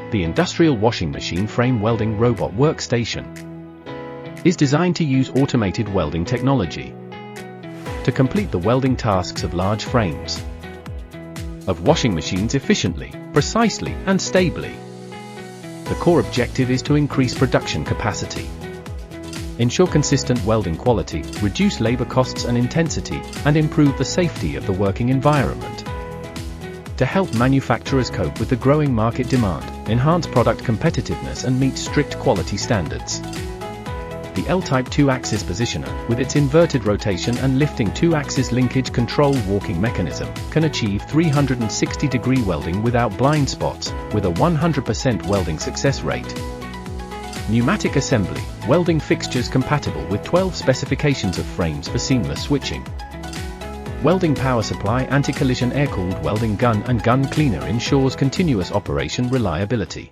The industrial washing machine frame welding robot workstation is designed to use automated welding technology to complete the welding tasks of large frames of washing machines efficiently, precisely, and stably. The core objective is to increase production capacity, ensure consistent welding quality, reduce labor costs and intensity, and improve the safety of the working environment. To help manufacturers cope with the growing market demand, enhance product competitiveness and meet strict quality standards. The L-type 2-axis positioner, with its inverted rotation and lifting 2-axis linkage control walking mechanism, can achieve 360-degree welding without blind spots, with a 100% welding success rate. Pneumatic assembly, welding fixtures compatible with 12 specifications of frames for seamless switching. Welding power supply, anti-collision air-cooled welding gun and gun cleaner ensures continuous operation reliability.